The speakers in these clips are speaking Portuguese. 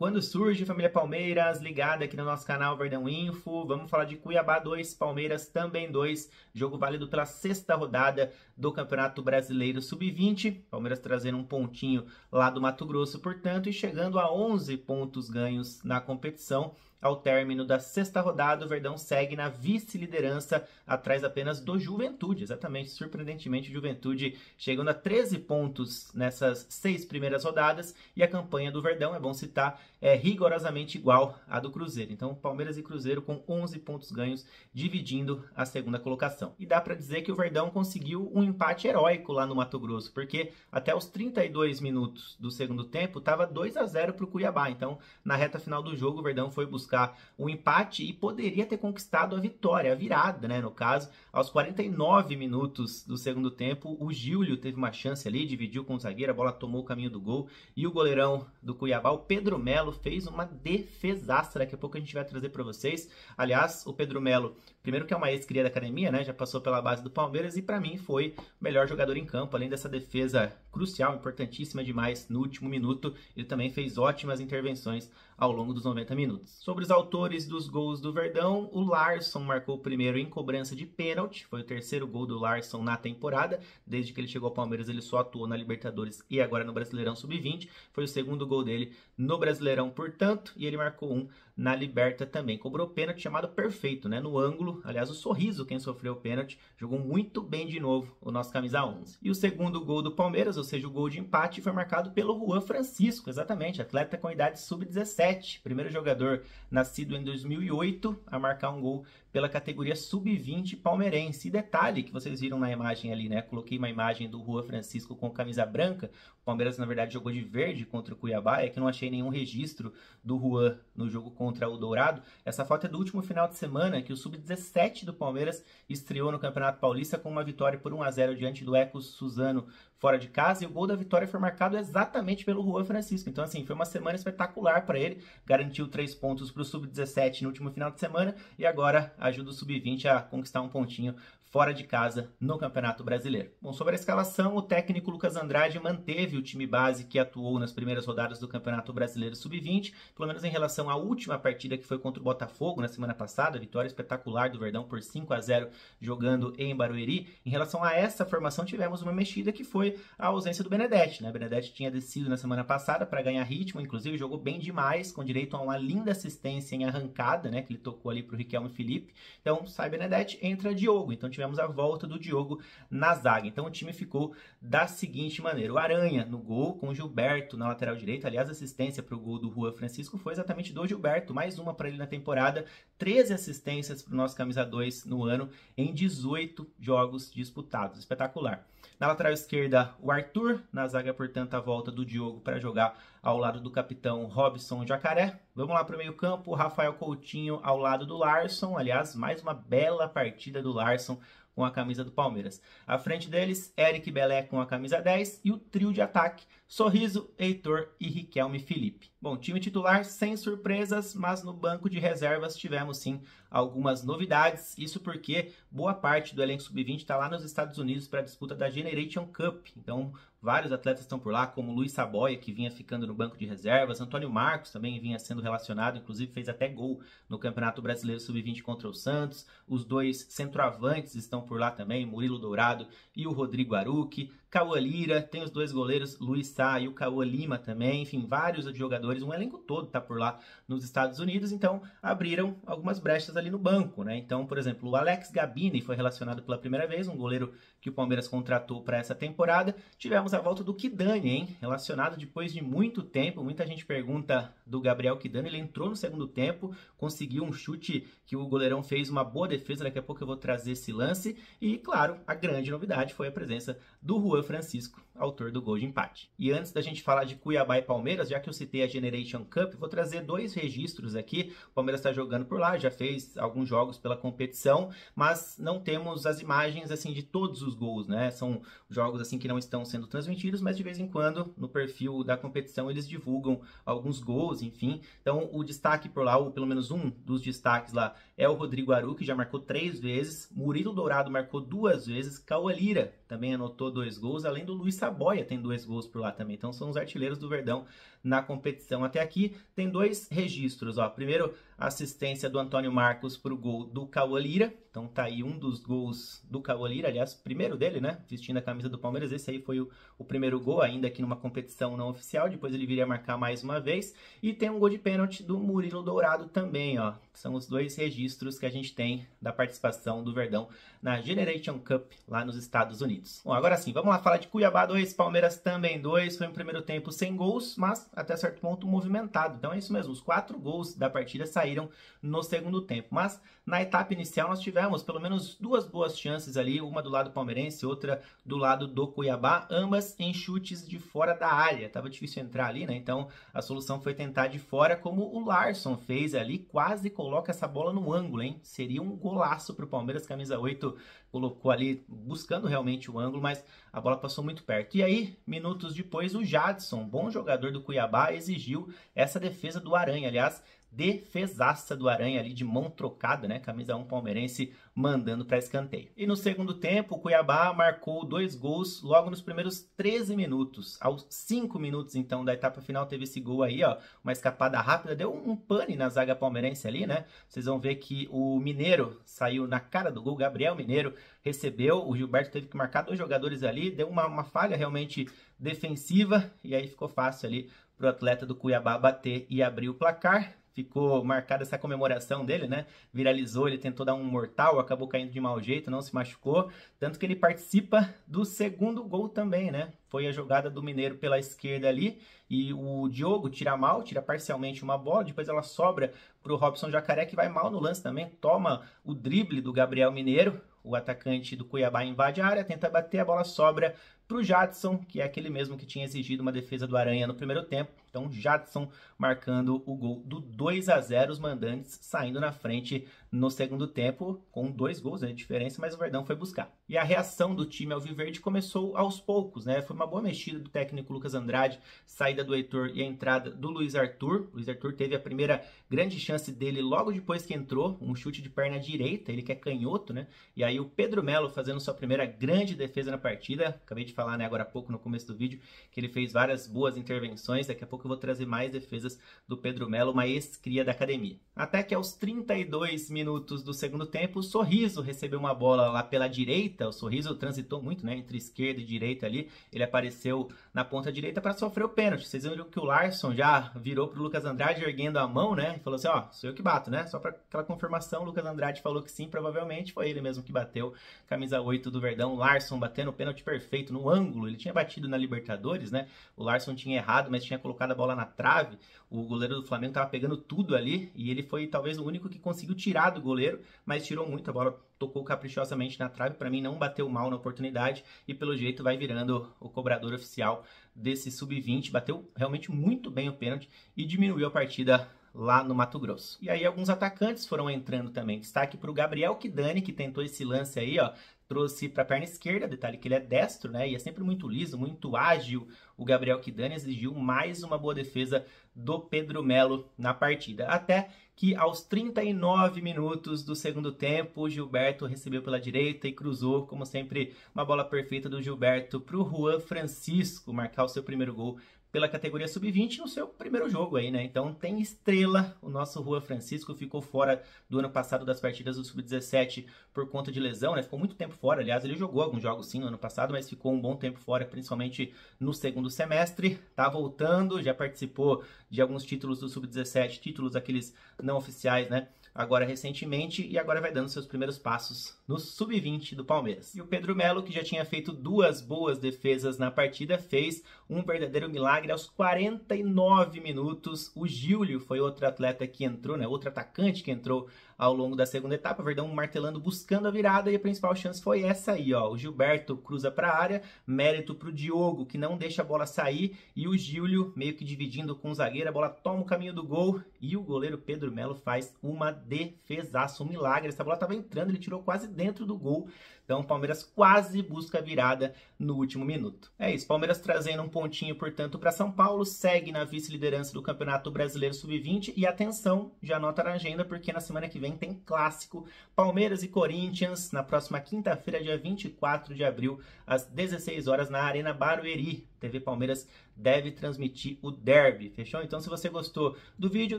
Quando surge, família Palmeiras, ligada aqui no nosso canal Verdão Info, vamos falar de Cuiabá 2, Palmeiras também 2, jogo válido pela sexta rodada do Campeonato Brasileiro Sub-20, Palmeiras trazendo um pontinho lá do Mato Grosso, portanto, e chegando a 11 pontos ganhos na competição. Ao término da sexta rodada, o Verdão segue na vice-liderança, atrás apenas do Juventude. Exatamente, surpreendentemente, o Juventude chegando a 13 pontos nessas 6 primeiras rodadas. E a campanha do Verdão, é bom citar, é rigorosamente igual à do Cruzeiro. Então, Palmeiras e Cruzeiro com 11 pontos ganhos, dividindo a segunda colocação. E dá para dizer que o Verdão conseguiu um empate heróico lá no Mato Grosso, porque até os 32 minutos do segundo tempo, estava 2-0 para o Cuiabá. Então, na reta final do jogo, o Verdão foi buscar o empate e poderia ter conquistado a vitória, a virada, né? No caso, aos 49 minutos do segundo tempo, o Gílio teve uma chance ali, dividiu com o zagueiro, a bola tomou o caminho do gol e o goleirão do Cuiabá, o Pedro Melo, fez uma defesaça. Daqui a pouco a gente vai trazer para vocês. Aliás, o Pedro Melo, primeiro que é uma ex-cria da academia, né? Já passou pela base do Palmeiras e para mim foi o melhor jogador em campo, além dessa defesa crucial, importantíssima demais no último minuto. Ele também fez ótimas intervenções ao longo dos 90 minutos. Sobre os autores dos gols do Verdão, o Larsson marcou o primeiro em cobrança de pênalti, foi o terceiro gol do Larsson na temporada, desde que ele chegou ao Palmeiras ele só atuou na Libertadores e agora no Brasileirão Sub-20, foi o segundo gol dele no Brasileirão, portanto, e ele marcou um na Liberta também. Cobrou pênalti chamado perfeito, né? No ângulo, aliás, o Sorriso, quem sofreu o pênalti, jogou muito bem de novo o nosso camisa 11. E o segundo gol do Palmeiras, ou seja, o gol de empate, foi marcado pelo Juan Francisco, exatamente, atleta com idade sub-17, primeiro jogador nascido em 2008 a marcar um gol pela categoria sub-20 palmeirense. E detalhe que vocês viram na imagem ali, né? Coloquei uma imagem do Juan Francisco com camisa branca. O Palmeiras, na verdade, jogou de verde contra o Cuiabá. É que não achei nenhum registro do Juan no jogo contra o Dourado. Essa foto é do último final de semana, que o sub-17 do Palmeiras estreou no Campeonato Paulista com uma vitória por 1-0 diante do Ecos Suzano fora de casa. E o gol da vitória foi marcado exatamente pelo Juan Francisco. Então, assim, foi uma semana espetacular para ele. Garantiu 3 pontos para o sub-17 no último final de semana. E agora ajuda o sub-20 a conquistar um pontinho fora de casa no Campeonato Brasileiro. Bom, sobre a escalação, o técnico Lucas Andrade manteve o time base que atuou nas primeiras rodadas do Campeonato Brasileiro Sub-20, pelo menos em relação à última partida que foi contra o Botafogo na semana passada, vitória espetacular do Verdão por 5-0 jogando em Barueri. Em relação a essa formação, tivemos uma mexida que foi a ausência do Benedetti, né? Benedetti tinha descido na semana passada para ganhar ritmo, inclusive jogou bem demais, com direito a uma linda assistência em arrancada, né? Que ele tocou ali para o Riquelme Felipe. Então, sai Benedetti, entra Diogo. Então, tivemos a volta do Diogo na zaga. Então, o time ficou da seguinte maneira: o Aranha no gol, com o Gilberto na lateral direita. Aliás, a assistência para o gol do Juan Francisco foi exatamente do Gilberto, mais uma para ele na temporada. 13 assistências para o nosso camisa 2 no ano, em 18 jogos disputados. Espetacular. Na lateral esquerda, o Arthur. Na zaga, portanto, a volta do Diogo para jogar ao lado do capitão Robson Jacaré. Vamos lá para o meio campo, Rafael Coutinho ao lado do Larsson. Aliás, mais uma bela partida do Larsson com a camisa do Palmeiras. À frente deles, Eric Belé com a camisa 10 e o trio de ataque, Sorriso, Heitor e Riquelme Felipe. Bom, time titular sem surpresas, mas no banco de reservas tivemos sim algumas novidades. Isso porque boa parte do elenco sub-20 está lá nos Estados Unidos para a disputa da Generation Cup. Então, vários atletas estão por lá, como Luiz Saboia, que vinha ficando no banco de reservas. Antônio Marcos também vinha sendo relacionado, inclusive fez até gol no Campeonato Brasileiro Sub-20 contra o Santos. Os dois centroavantes estão por lá também, Murilo Dourado e o Rodrigo Aruque. Cauã Lira, tem os dois goleiros, Luiz Sá e o Cauã Lima também. Enfim, vários jogadores, um elenco todo está por lá nos Estados Unidos. Então, abriram algumas brechas ali no banco, né? Então, por exemplo, o Alex Gabini foi relacionado pela primeira vez, um goleiro que o Palmeiras contratou para essa temporada. Tivemos a volta do Kidani, hein? Relacionado depois de muito tempo. Muita gente pergunta do Gabriel Kidani. Ele entrou no segundo tempo, conseguiu um chute que o goleirão fez uma boa defesa. Daqui a pouco eu vou trazer esse lance. E, claro, a grande novidade foi a presença do Juan Francisco, autor do gol de empate. E antes da gente falar de Cuiabá e Palmeiras, já que eu citei a Generation Cup, vou trazer dois registros aqui. O Palmeiras está jogando por lá, já fez alguns jogos pela competição, mas não temos as imagens assim de todos os gols, né? São jogos assim que não estão sendo transmitidos, mas de vez em quando no perfil da competição eles divulgam alguns gols, enfim. Então o destaque por lá, ou pelo menos um dos destaques lá, é o Rodrigo Aruque, que já marcou 3 vezes, Murilo Dourado marcou 2 vezes, Cauã Lira também anotou 2 gols, além do Luiz Saboia tem 2 gols por lá também. Então são os artilheiros do Verdão na competição até aqui. Tem 2 registros, ó. Primeiro, a assistência do Antônio Marcos para o gol do Cauã Lira. Então tá aí um dos gols do Cauã Lira, aliás, primeiro dele, né? Vestindo a camisa do Palmeiras. Esse aí foi o primeiro gol, ainda aqui numa competição não oficial. Depois ele viria a marcar mais uma vez. E tem um gol de pênalti do Murilo Dourado também, ó. São os 2 registros que a gente tem da participação do Verdão na Generation Cup lá nos Estados Unidos. Bom, agora sim, vamos lá falar de Cuiabá 2, Palmeiras também 2. Foi um primeiro tempo sem gols, mas até certo ponto movimentado. Então é isso mesmo, os 4 gols da partida saíram no segundo tempo. Mas na etapa inicial nós tivemos pelo menos 2 boas chances ali, uma do lado palmeirense, outra do lado do Cuiabá, ambas em chutes de fora da área. Tava difícil entrar ali, né? Então a solução foi tentar de fora, como o Larsson fez ali, quase coloca essa bola no ângulo, hein? Seria um golaço pro Palmeiras, camisa 8 colocou ali buscando realmente o ângulo, mas a bola passou muito perto. E aí, minutos depois, o Jadson, bom jogador do Cuiabá, exigiu essa defesa do Aranha, aliás, defesaça do Aranha ali de mão trocada, né? Camisa 1 palmeirense mandando para escanteio. E no segundo tempo, o Cuiabá marcou 2 gols logo nos primeiros 13 minutos. Aos 5 minutos, então, da etapa final, teve esse gol aí, ó. Uma escapada rápida, deu um pane na zaga palmeirense ali, né? Vocês vão ver que o Mineiro saiu na cara do gol, Gabriel Mineiro recebeu, o Gilberto teve que marcar 2 jogadores ali, deu uma falha realmente defensiva, e aí ficou fácil ali para o atleta do Cuiabá bater e abrir o placar. Ficou marcada essa comemoração dele, né? Viralizou, ele tentou dar um mortal, acabou caindo de mau jeito, não se machucou. Tanto que ele participa do segundo gol também, né? Foi a jogada do Mineiro pela esquerda ali. E o Diogo tira mal, tira parcialmente uma bola. Depois ela sobra para o Robson Jacaré, que vai mal no lance também. Toma o drible do Gabriel Mineiro. O atacante do Cuiabá invade a área, tenta bater, a bola sobra para o Jadson, que é aquele mesmo que tinha exigido uma defesa do Aranha no primeiro tempo. Então, Jadson marcando o gol do 2-0, os mandantes saindo na frente no segundo tempo, com 2 gols, né, de diferença, mas o Verdão foi buscar. E a reação do time alviverde começou aos poucos, né? Foi uma boa mexida do técnico Lucas Andrade, saída do Heitor e a entrada do Luiz Arthur. O Luiz Arthur teve a primeira grande chance dele logo depois que entrou, um chute de perna direita, ele que é canhoto, né? E aí o Pedro Melo fazendo sua primeira grande defesa na partida. Acabei de falar, né, agora há pouco no começo do vídeo, que ele fez várias boas intervenções. Daqui a pouco eu vou trazer mais defesas do Pedro Melo, uma ex-cria da academia. Até que aos 32 minutos do segundo tempo, o Sorriso recebeu uma bola lá pela direita. O Sorriso transitou muito, né, entre esquerda e direita ali. Ele apareceu na ponta direita para sofrer o pênalti. Vocês viram que o Larsson já virou pro Lucas Andrade erguendo a mão, né, e falou assim, ó, sou eu que bato, né? Só para aquela confirmação, o Lucas Andrade falou que sim, provavelmente foi ele mesmo que bateu. Camisa 8 do Verdão, Larsson batendo o pênalti perfeito no ângulo. Ele tinha batido na Libertadores, né? O Larsson tinha errado, mas tinha colocado a bola na trave. O goleiro do Flamengo estava pegando tudo ali e ele foi talvez o único que conseguiu tirar do goleiro, mas tirou muito. A bola tocou caprichosamente na trave. Para mim, não bateu mal na oportunidade e pelo jeito vai virando o cobrador oficial desse sub-20. Bateu realmente muito bem o pênalti e diminuiu a partida lá no Mato Grosso. E aí alguns atacantes foram entrando também. Destaque para o Gabriel Kidani, que tentou esse lance aí, ó. Trouxe para a perna esquerda, detalhe que ele é destro, né? E é sempre muito liso, muito ágil. O Gabriel Kidani exigiu mais uma boa defesa do Pedro Melo na partida. Até que aos 39 minutos do segundo tempo, o Gilberto recebeu pela direita e cruzou, como sempre, uma bola perfeita do Gilberto para o Juan Francisco marcar o seu primeiro gol pela categoria sub-20 no seu primeiro jogo aí, né? Então tem estrela, o nosso Juan Francisco ficou fora do ano passado das partidas do sub-17 por conta de lesão, né? Ficou muito tempo fora, aliás, ele jogou alguns jogos sim no ano passado, mas ficou um bom tempo fora, principalmente no segundo semestre. Tá voltando, já participou de alguns títulos do sub-17, títulos aqueles não oficiais, né? Agora recentemente, e agora vai dando seus primeiros passos no sub-20 do Palmeiras. E o Pedro Melo, que já tinha feito 2 boas defesas na partida, fez um verdadeiro milagre aos 49 minutos. O Giulio foi outro atleta que entrou, né? Outro atacante que entrou ao longo da segunda etapa. O Verdão martelando, buscando a virada, e a principal chance foi essa aí, ó. O Gilberto cruza para a área, mérito para o Diogo, que não deixa a bola sair, e o Giulio meio que dividindo com o zagueiro, a bola toma o caminho do gol, e o goleiro Pedro Melo faz uma defesaça, um milagre. Essa bola estava entrando, ele tirou quase dentro do gol. Então o Palmeiras quase busca a virada no último minuto. É isso, Palmeiras trazendo um pontinho, portanto, para São Paulo, segue na vice-liderança do Campeonato Brasileiro Sub-20 e atenção, já anota na agenda, porque na semana que vem tem clássico Palmeiras e Corinthians, na próxima quinta-feira, dia 24 de abril, às 16 horas, na Arena Barueri. TV Palmeiras deve transmitir o derby, fechou? Então, se você gostou do vídeo,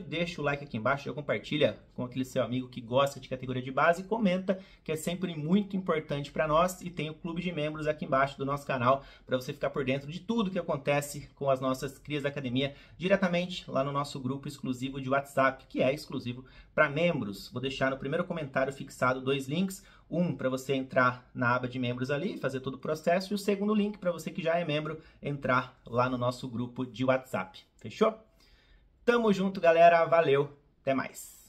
deixa o like aqui embaixo, já compartilha com aquele seu amigo que gosta de categoria de base, comenta, que é sempre muito importante para nós, e tem o clube de membros aqui embaixo do nosso canal, para você ficar por dentro de tudo que acontece com as nossas crias da academia, diretamente lá no nosso grupo exclusivo de WhatsApp, que é exclusivo para membros. Vou deixar no primeiro comentário fixado 2 links, um para você entrar na aba de membros ali, fazer todo o processo, e o segundo link para você que já é membro, entrar lá no nosso grupo de WhatsApp. Fechou? Tamo junto, galera. Valeu. Até mais.